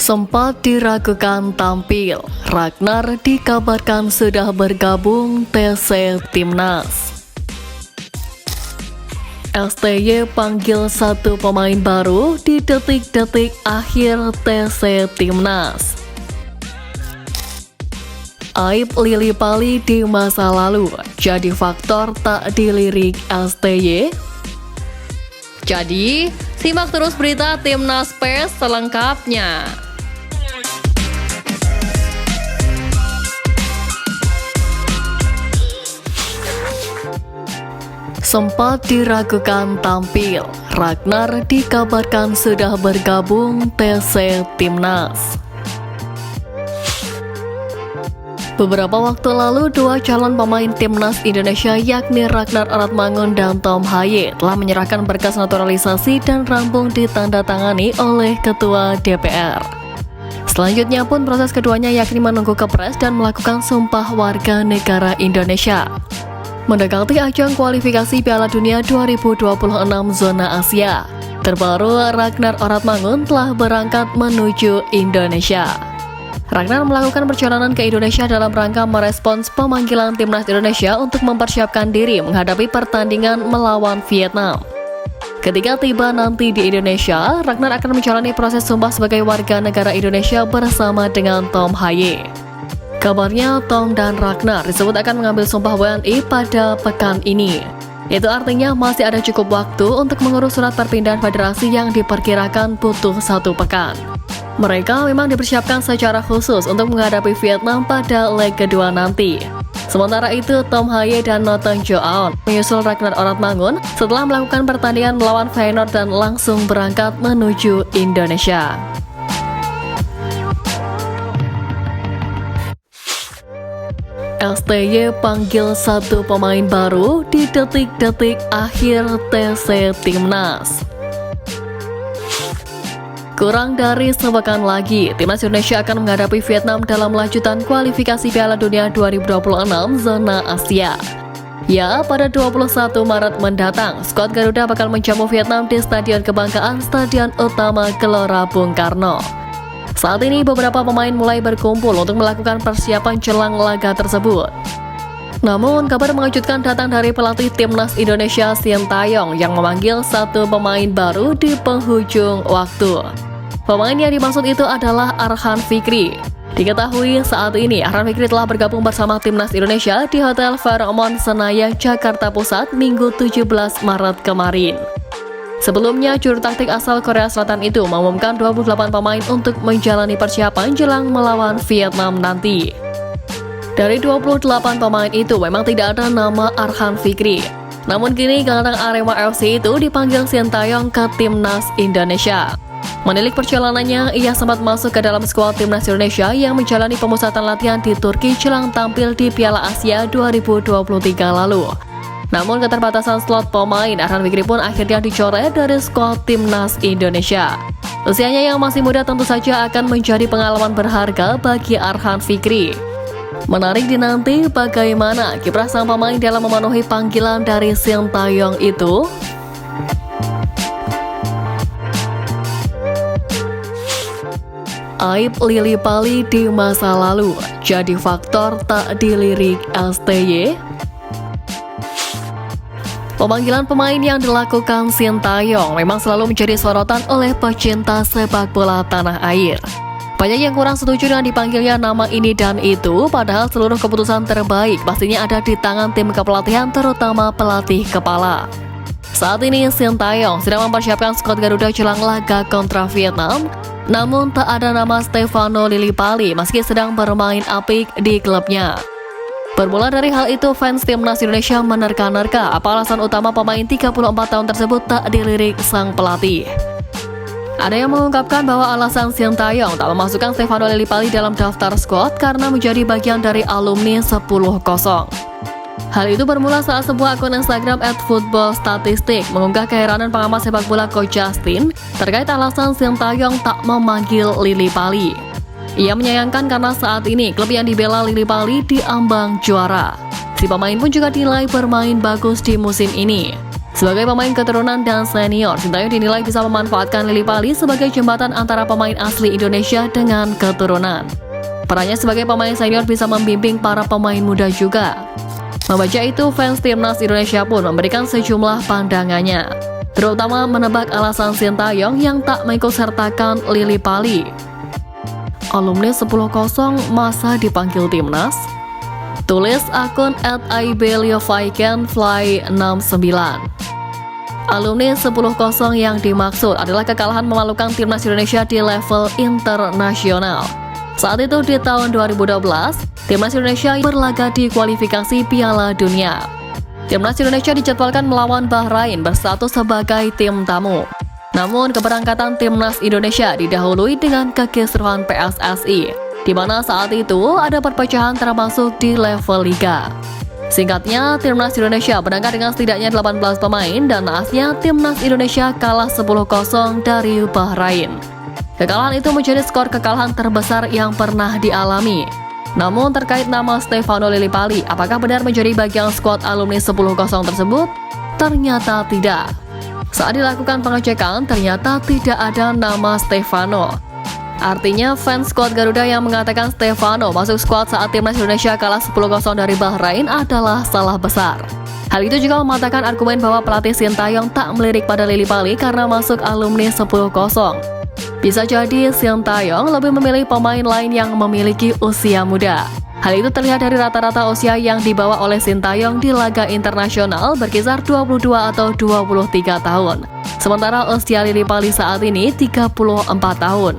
Sempat diragukan tampil, Ragnar dikabarkan sudah bergabung TC Timnas. STY panggil satu pemain baru di detik-detik akhir TC Timnas. Aib Lily Pali di masa lalu jadi faktor tak dilirik STY. Jadi, simak terus berita Timnas PES selengkapnya. Sempat diragukan tampil, Ragnar dikabarkan sudah bergabung TC Timnas. Beberapa waktu lalu, dua calon pemain Timnas Indonesia yakni Ragnar Oratmangun dan Tom Haye telah menyerahkan berkas naturalisasi dan rampung ditandatangani oleh Ketua DPR. Selanjutnya pun proses keduanya yakni menunggu kepres dan melakukan sumpah warga negara Indonesia. Mendekati ajang kualifikasi Piala Dunia 2026 zona Asia, terbaru Ragnar Oratmangun telah berangkat menuju Indonesia. Ragnar melakukan perjalanan ke Indonesia dalam rangka merespons pemanggilan Timnas Indonesia untuk mempersiapkan diri menghadapi pertandingan melawan Vietnam. Ketika tiba nanti di Indonesia, Ragnar akan menjalani proses sumpah sebagai warga negara Indonesia bersama dengan Tom Haye. Kabarnya Tom dan Ragnar disebut akan mengambil sumpah WNI pada pekan ini. Itu artinya masih ada cukup waktu untuk mengurus surat perpindahan federasi yang diperkirakan butuh 1 pekan. Mereka memang dipersiapkan secara khusus untuk menghadapi Vietnam pada leg kedua nanti. Sementara itu, Tom Haye dan Nothong Joaon menyusul Ragnar Oratmangun setelah melakukan pertandingan melawan Feyenoord dan langsung berangkat menuju Indonesia. STY panggil satu pemain baru di detik-detik akhir TC Timnas. Kurang dari sepekan lagi, Timnas Indonesia akan menghadapi Vietnam dalam lanjutan kualifikasi Piala Dunia 2026 zona Asia. Ya, pada 21 Maret mendatang, skuad Garuda bakal menjamu Vietnam di Stadion Kebanggaan Stadion Utama Gelora Bung Karno. Saat ini beberapa pemain mulai berkumpul untuk melakukan persiapan jelang laga tersebut. Namun, kabar mengejutkan datang dari pelatih Timnas Indonesia Sintayong yang memanggil satu pemain baru di penghujung waktu. Pemain yang dimaksud itu adalah Arhan Fikri. Diketahui saat ini Arhan Fikri telah bergabung bersama Timnas Indonesia di Hotel Fairmont Senayan, Jakarta Pusat, Minggu 17 Maret kemarin. Sebelumnya, juru taktik asal Korea Selatan itu mengumumkan 28 pemain untuk menjalani persiapan jelang melawan Vietnam nanti. Dari 28 pemain itu memang tidak ada nama Arhan Fikri. Namun kini gelandang Arema FC itu dipanggil Sintayong ke Timnas Indonesia. Menilik perjalanannya, ia sempat masuk ke dalam skuad Timnas Indonesia yang menjalani pemusatan latihan di Turki jelang tampil di Piala Asia 2023 lalu. Namun keterbatasan slot pemain, Arhan Fikri pun akhirnya dicoret dari skuad Timnas Indonesia. Usianya yang masih muda tentu saja akan menjadi pengalaman berharga bagi Arhan Fikri. Menarik dinanti bagaimana kiprah sang pemain dalam memenuhi panggilan dari Sintayong itu. Aib Lily Pali di masa lalu jadi faktor tak dilirik STY. Pemanggilan pemain yang dilakukan Sintayong memang selalu menjadi sorotan oleh pecinta sepak bola tanah air. Banyak yang kurang setuju dengan dipanggilnya nama ini dan itu, padahal seluruh keputusan terbaik pastinya ada di tangan tim kepelatihan, terutama pelatih kepala. Saat ini Sintayong sedang mempersiapkan skuad Garuda jelang laga kontra Vietnam, namun tak ada nama Stefano Lillipali meski sedang bermain apik di klubnya. Bermula dari hal itu, fans Timnas Indonesia menerka-nerka apa alasan utama pemain 34 tahun tersebut tak dilirik sang pelatih. Ada yang mengungkapkan bahwa alasan Sintayong tak memasukkan Stefano Lillipali dalam daftar skuad karena menjadi bagian dari alumni 10-0. Hal itu bermula saat sebuah akun Instagram @footballstatistik mengunggah keheranan pengamat sepak bola Coach Justin terkait alasan Sintayong tak memanggil Lillipali. Ia menyayangkan karena saat ini klub yang dibela Lillipali diambang juara. Si pemain pun juga dinilai bermain bagus di musim ini. Sebagai pemain keturunan dan senior, Sintayong dinilai bisa memanfaatkan Lily Pali sebagai jembatan antara pemain asli Indonesia dengan keturunan. Perannya sebagai pemain senior bisa membimbing para pemain muda juga. Membaca itu, fans timnas Indonesia pun memberikan sejumlah pandangannya, terutama menebak alasan Sintayong yang tak mengikutsertakan Lily Pali. Alumni 10-0 masa dipanggil timnas? Tulis akun @ibeliofaikenfly69. Alumni 10-0 yang dimaksud adalah kekalahan memalukan timnas Indonesia di level internasional. Saat itu di tahun 2012, timnas Indonesia berlaga di kualifikasi Piala Dunia. Timnas Indonesia dijadwalkan melawan Bahrain berstatus sebagai tim tamu. Namun keberangkatan timnas Indonesia didahului dengan kekisruhan PSSI, di mana saat itu ada perpecahan termasuk di level liga. Singkatnya, timnas Indonesia berangkat dengan setidaknya 18 pemain dan naasnya timnas Indonesia kalah 10-0 dari Bahrain. Kekalahan itu menjadi skor kekalahan terbesar yang pernah dialami. Namun terkait nama Stefano Lily Pali, apakah benar menjadi bagian skuad alumni 10-0 tersebut? Ternyata tidak. Saat dilakukan pengecekan, ternyata tidak ada nama Stefano. Artinya fans skuad Garuda yang mengatakan Stefano masuk skuad saat timnas Indonesia kalah 10-0 dari Bahrain adalah salah besar. Hal itu juga mematahkan argumen bahwa pelatih Sintayong tak melirik pada Lily Pali karena masuk alumni 10-0. Bisa jadi Sintayong lebih memilih pemain lain yang memiliki usia muda. Hal itu terlihat dari rata-rata usia yang dibawa oleh Sintayong di laga internasional berkisar 22 atau 23 tahun. Sementara usia Lily Pali saat ini 34 tahun.